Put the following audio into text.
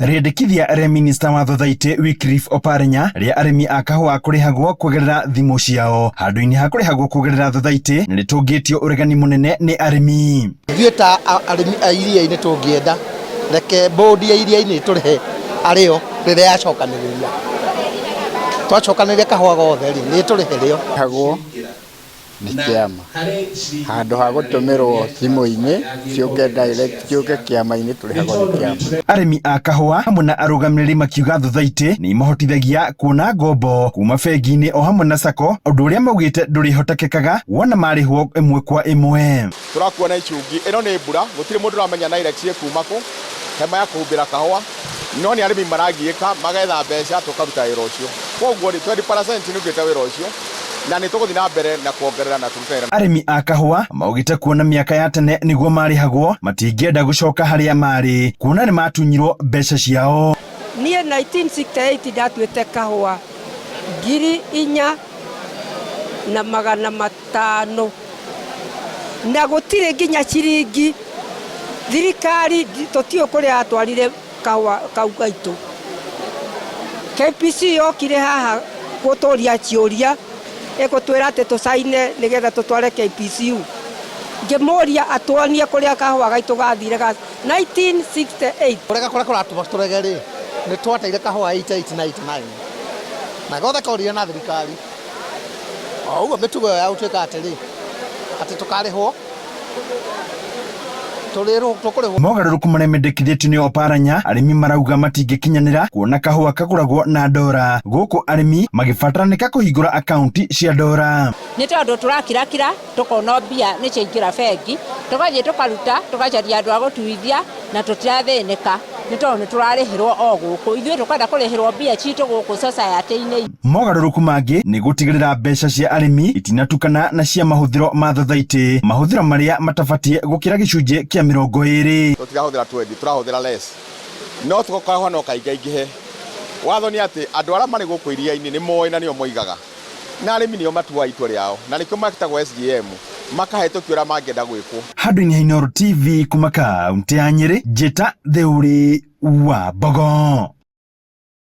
Riendekithia rĩa minista wa Thothaitĩ Wycliffe Oparanya rĩa arĩmi a kahũa kũrĩhagwo kũgerera thimũ ciao handũ-inĩ ha kũrĩhagwo kũgerera Thothaitĩ nĩ rĩtũngĩtio ũregani mũnene nĩ arĩmi. Ithuĩ ta arĩmi a iria-inĩ tũngĩenda reke bodi ya iria-inĩ tũrĩhe arĩo rĩrĩa yacokanĩrĩria. Twacokanĩrĩria kahũa gothe nĩ tũrĩhe rĩo. Hagwo nĩ kĩama handũ ha gũtũmĩrwo thimũ-inĩ ciũke direct ciũke kĩama-inĩ tũrĩhagwo nĩ kĩama. Arĩmi a kahũa hamwe na arũgamĩrĩri makiuga Thothaitĩ nĩ imahotithagia kuona ngombo kuma bengi-inĩ o hamwe na sacco, ũndũ ũrĩa maugĩte ndũrĩhotekekaga wona marĩhwo ĩmwe kwa ĩmwe. Tũrakuona icungi ĩno nĩ mbura, gũtirĩ mũndũ ũramenya Nairexi ĩkuma kũ, hema ya kũhumbĩra kahũa, no nĩ arĩmi maragiĩka magetha mbeca tũkaruta wĩra ũcio. Koguo 20% nĩ ũkĩte wĩra ũcio na nĩ tũgũthiĩ na mbere na kuongerera na tũrutĩra. Arĩmi a kahũa maugĩte kuona mĩaka ya tene nĩguo marĩhagwo matingĩenda gũcoka harĩa marĩ kuona nĩ matunyirwo mbeca ciao. Niĩ 1968 ndatuĩte kahũa 4,500 na gũtirĩ nginya ciringi thirikari tũtiũ kũrĩa atwarire kahũa kau gaitũ. KPC yokire haha gũtũria ciũria egũtwĩra atĩ tũcaine nĩgetha tũtware KPCU. Ngĩmũria atuonie kũrĩa kahũa gaitũ gathire 1968. Kũrega kũratũma tũrege rĩ nĩ twateire kahũa 88 na 89 na gothe kaũrire na thirikari. Ũguo mĩtugo ya gũtuĩka atĩrĩ atĩ tũkarĩhwo mogarũrũku marĩa mendekithĩtio nĩ Oparanya arĩmi marauga matingĩkinyanĩra kuona kahũa kagũragwo na ndora, gũkũ arĩmi magĩbataranĩka kũhingũra akaunti cia ndora. Nĩ tondũ tũrakirakira tũkona mbia nĩ ciaingĩra bengi tũgathiĩ tũkaruta tũgacaria andũ a gũtuithia na tũtirathĩnĩka nĩ tondũ nĩ tũrarĩhĩrwo o gũkũ, ithuĩ tũkwenda kũrĩhĩrwo mbia citũ gũkũ society-inĩ. Mogarũrũku mangĩ nĩ gũtigĩrĩra mbeca cia arĩmi itinatukana na cia mahũthĩro ma Thothaitĩ, mahũthĩro marĩa matabatiĩ gũkĩra gĩcunjĩ kĩa 20. Tũtirahũthĩra 20, tũrahũthĩra less. No tũgakahũa no kaingaingĩhe. Watho nĩ atĩ andũ arĩa marĩ gũkũ iria-inĩ nĩ moĩ na nĩo moigaga. Na arĩmi nĩo matuaga itua rĩao na nĩkĩo magĩtagwo SGM makahĩtũkio ũrĩa mangĩenda gwĩkwo. Handũ-inĩ ha Inooro TV kuma kaunti ya Nyĩrĩ, njĩta Thĩũrĩ wa Mbogo.